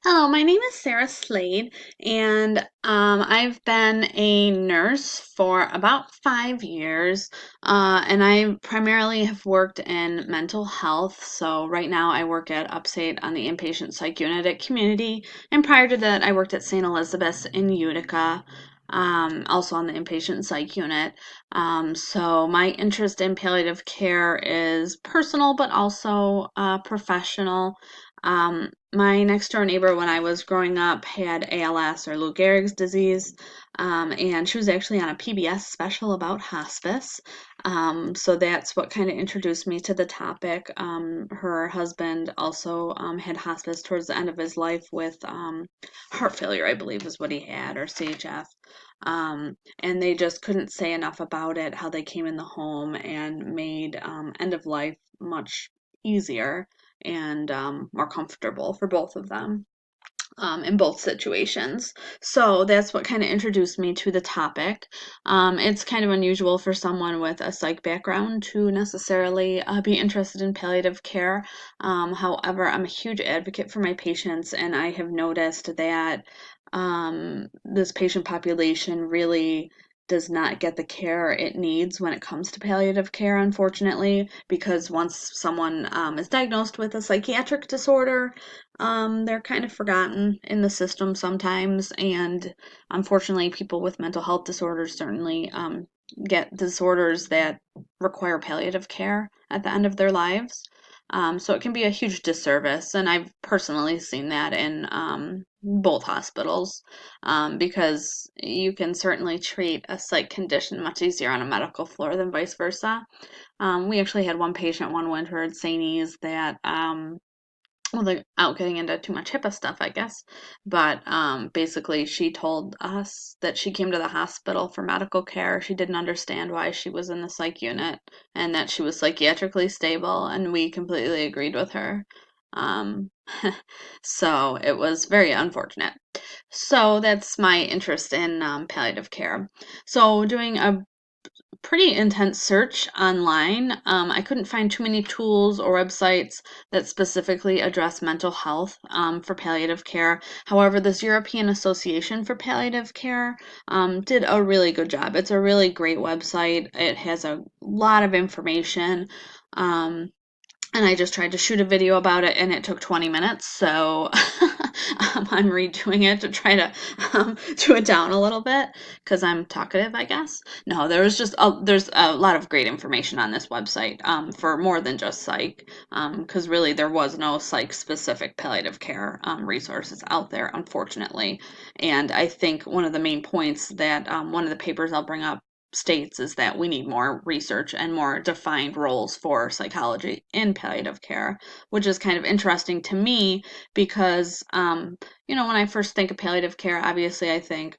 Hello, my name is Sarah Slade, and I've been a nurse for about 5 years, and I primarily have worked in mental health. So right now I work at Upstate on the inpatient psych unit at Community, and prior to that I worked at St. Elizabeth's in Utica. Also on the inpatient psych unit. So my interest in palliative care is personal but also professional. My next door neighbor when I was growing up had ALS or Lou Gehrig's disease, and she was actually on a PBS special about hospice. So that's what kind of introduced me to the topic. Her husband also had hospice towards the end of his life with heart failure, I believe is what he had, or CHF. And they just couldn't say enough about it, how they came in the home and made end of life much easier and more comfortable for both of them in both situations. So that's what kind of introduced me to the topic. It's kind of unusual for someone with a psych background to necessarily be interested in palliative care. However, I'm a huge advocate for my patients, and I have noticed that this patient population really does not get the care it needs when it comes to palliative care, unfortunately, because once someone is diagnosed with a psychiatric disorder, they're kind of forgotten in the system sometimes, and unfortunately, people with mental health disorders certainly get disorders that require palliative care at the end of their lives. So it can be a huge disservice, and I've personally seen that in both hospitals because you can certainly treat a psych condition much easier on a medical floor than vice versa. We actually had one patient one winter at St. E's that well, without getting into too much HIPAA stuff, I guess. But basically, she told us that she came to the hospital for medical care. She didn't understand why she was in the psych unit and that she was psychiatrically stable, and we completely agreed with her. Um, so it was very unfortunate. So that's my interest in palliative care. So doing a pretty intense search online. I couldn't find too many tools or websites that specifically address mental health for palliative care. However, this European Association for Palliative Care did a really good job. It's a really great website. It has a lot of information. And I just tried to shoot a video about it and it took 20 minutes. So I'm redoing it to try to do it down a little bit because I'm talkative, I guess. No, there's a lot of great information on this website for more than just psych because really there was no psych specific palliative care resources out there, unfortunately. And I think one of the main points that one of the papers I'll bring up states is that we need more research and more defined roles for psychology in palliative care, which is kind of interesting to me because, when I first think of palliative care, obviously I think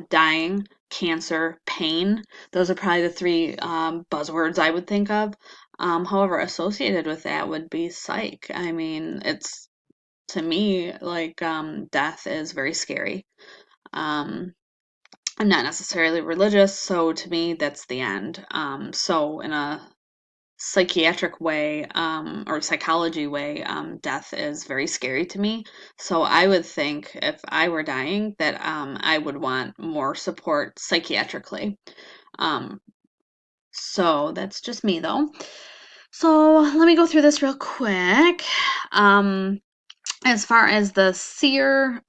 dying, cancer, pain. Those are probably the three buzzwords I would think of. However, associated with that would be psych. I mean, it's to me like death is very scary. Um, I'm not necessarily religious, so to me, that's the end. So in a psychiatric way, or psychology way, death is very scary to me. So I would think if I were dying that I would want more support psychiatrically. Um, so that's just me though. So let me go through this real quick. Um, as far as the SEER,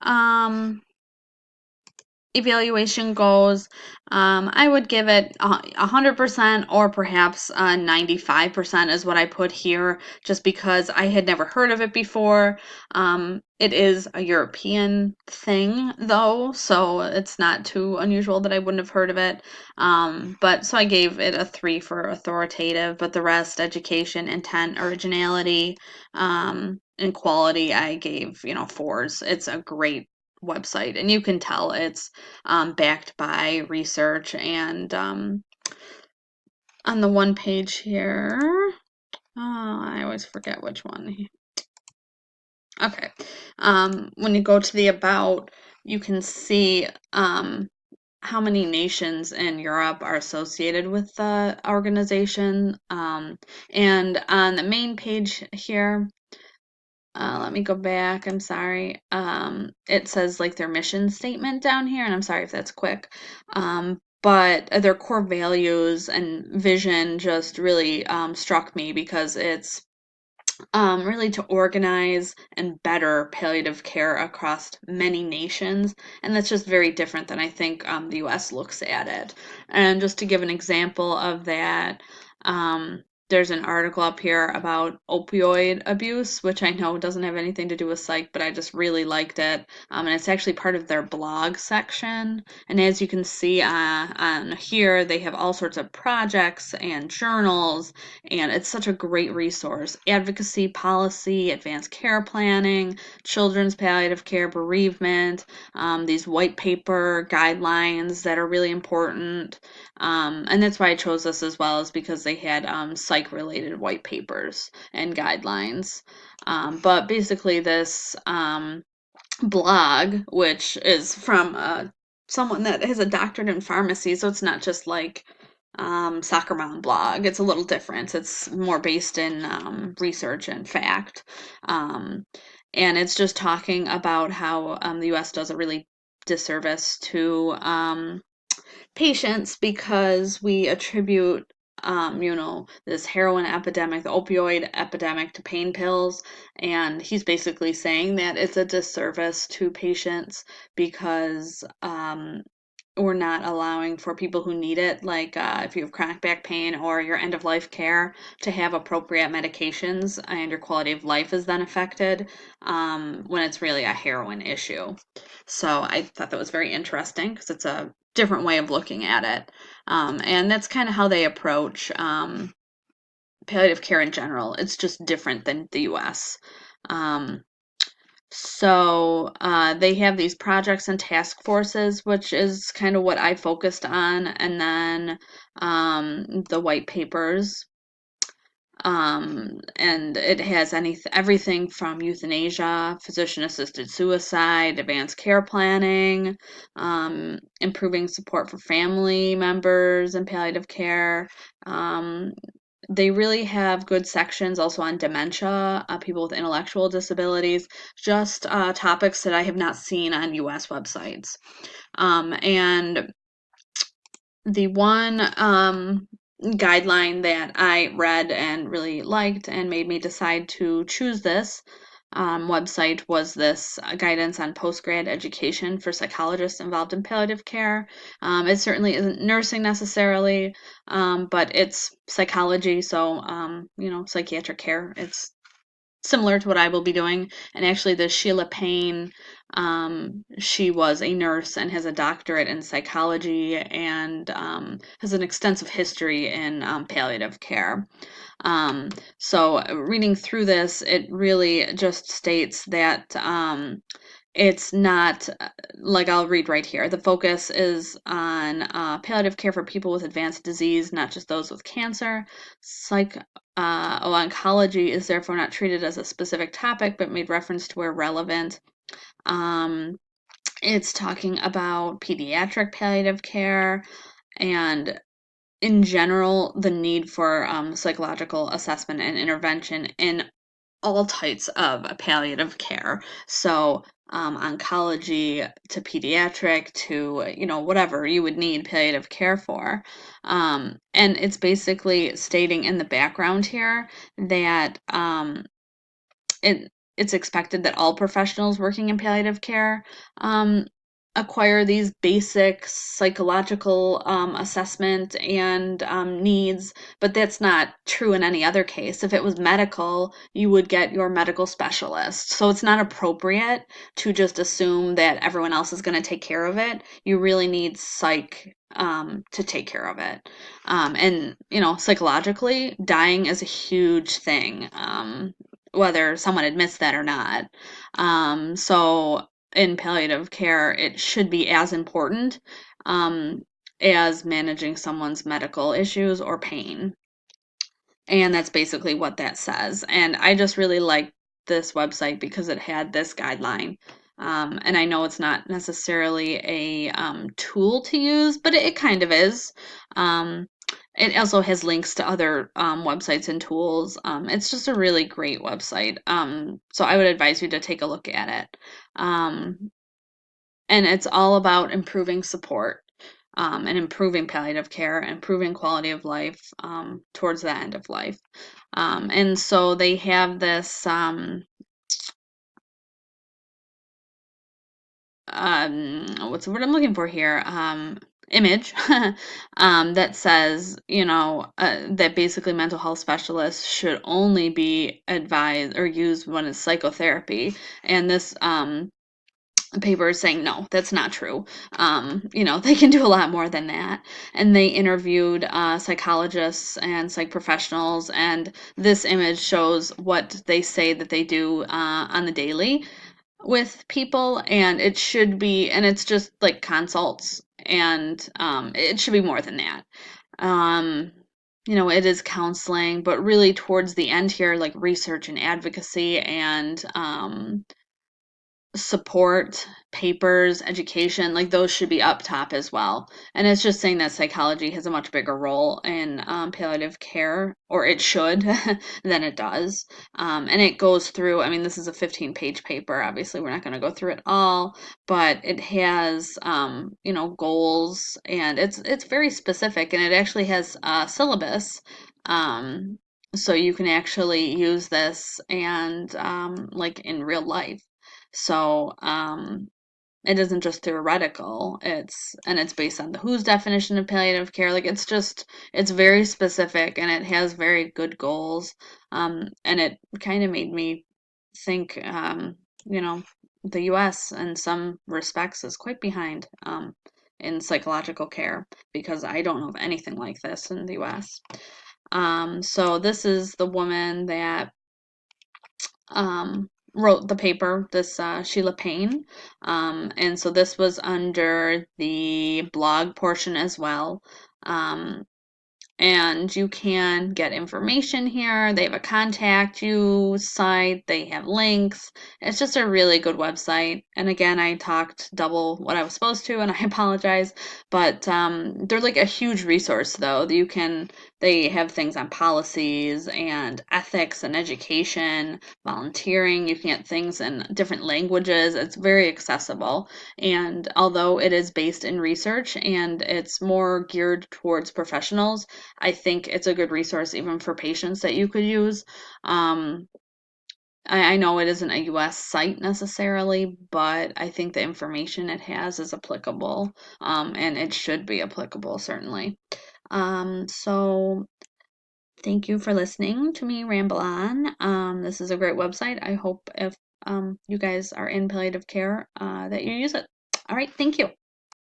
evaluation goes, I would give it 100% or perhaps 95% is what I put here, just because I had never heard of it before. It is a European thing, though, so it's not too unusual that I wouldn't have heard of it. But so I gave it a 3 for authoritative, but the rest, education, intent, originality, and quality, I gave, 4s. It's a great website, and you can tell it's backed by research. And on the one page here, I always forget which one. Okay, when you go to the about, you can see how many nations in Europe are associated with the organization. And on the main page here, let me go back. I'm sorry. It says like their mission statement down here, and I'm sorry if that's quick. But their core values and vision just really struck me because it's really to organize and better palliative care across many nations. And that's just very different than I think the US looks at it. And just to give an example of that, um, there's an article up here about opioid abuse, which I know doesn't have anything to do with psych, but I just really liked it. And it's actually part of their blog section. And as you can see on here, they have all sorts of projects and journals, and it's such a great resource. Advocacy, policy, advanced care planning, children's palliative care, bereavement, these white paper guidelines that are really important. And that's why I chose this as well, is because they had psych related white papers and guidelines. But basically, this blog, which is from someone that has a doctorate in pharmacy, so it's not just like soccer mom blog. It's a little different. It's more based in research and fact. Um, and it's just talking about how the US does a really disservice to patients because we attribute this heroin epidemic, the opioid epidemic, to pain pills. And he's basically saying that it's a disservice to patients because we're not allowing for people who need it, like if you have chronic back pain or your end of life care, to have appropriate medications, and your quality of life is then affected when it's really a heroin issue. So I thought that was very interesting because it's a different way of looking at it. And that's kind of how they approach palliative care in general. It's just different than the US. Um, they have these projects and task forces, which is kind of what I focused on, and then the white papers. And it has everything from euthanasia, physician-assisted suicide, advanced care planning, improving support for family members and palliative care. Um, they really have good sections also on dementia, people with intellectual disabilities, just topics that I have not seen on US websites. And the one guideline that I read and really liked and made me decide to choose this website was this guidance on postgrad education for psychologists involved in palliative care. It certainly isn't nursing necessarily, but it's psychology, so psychiatric care. It's similar to what I will be doing. And actually, the Sheila Payne, she was a nurse and has a doctorate in psychology and has an extensive history in palliative care. So reading through this, it really just states that it's not like I'll read right here. The focus is on palliative care for people with advanced disease, not just those with cancer. Oncology is therefore not treated as a specific topic, but made reference to where relevant. Um, it's talking about pediatric palliative care and in general, the need for psychological assessment and intervention in all types of palliative care. So, oncology to pediatric to, whatever you would need palliative care for. And it's basically stating in the background here that it's expected that all professionals working in palliative care acquire these basic psychological assessment and needs, but that's not true in any other case. If it was medical, you would get your medical specialist. So it's not appropriate to just assume that everyone else is going to take care of it. You really need psych to take care of it. And, psychologically, dying is a huge thing. Whether someone admits that or not. So in palliative care, it should be as important um, as managing someone's medical issues or pain. And that's basically what that says. And I just really like this website because it had this guideline. And I know it's not necessarily a tool to use, but it kind of is. it also has links to other websites and tools. It's just a really great website. So I would advise you to take a look at it. Um, and it's all about improving support, and improving palliative care, improving quality of life, towards the end of life. And so they have this, what's the word I'm looking for here? Image, that says, that basically mental health specialists should only be advised or used when it's psychotherapy. And this paper is saying no, that's not true. They can do a lot more than that. And they interviewed psychologists and psych professionals, and this image shows what they say that they do on the daily with people, and it should be, and it's just like consults, and it should be more than that. um it is counseling, but really towards the end here, like research and advocacy, and support, papers, education, like those should be up top as well. And it's just saying that psychology has a much bigger role in palliative care, or it should, than it does. And it goes through, I mean, this is a 15-page paper. Obviously, we're not going to go through it all, but it has, goals, and it's very specific, and it actually has a syllabus. So you can actually use this, and like in real life. So, it isn't just theoretical. It's based on the WHO's definition of palliative care. Like it's very specific, and it has very good goals. And it kind of made me think, you know, the US in some respects is quite behind in psychological care, because I don't know of anything like this in the US. So this is the woman that wrote the paper, this Sheila Payne. And so this was under the blog portion as well. Um, and you can get information here. They have a contact you site, they have links. It's just a really good website. And again, I talked double what I was supposed to, and I apologize, but they're like a huge resource, though. They have things on policies and ethics and education, volunteering. You can get things in different languages. It's very accessible. And although it is based in research and it's more geared towards professionals, I think it's a good resource even for patients that you could use. Um, I know it isn't a US site necessarily, but I think the information it has is applicable, and it should be applicable, certainly. So thank you for listening to me ramble on. This is a great website. I hope if you guys are in palliative care, that you use it. All right, thank you.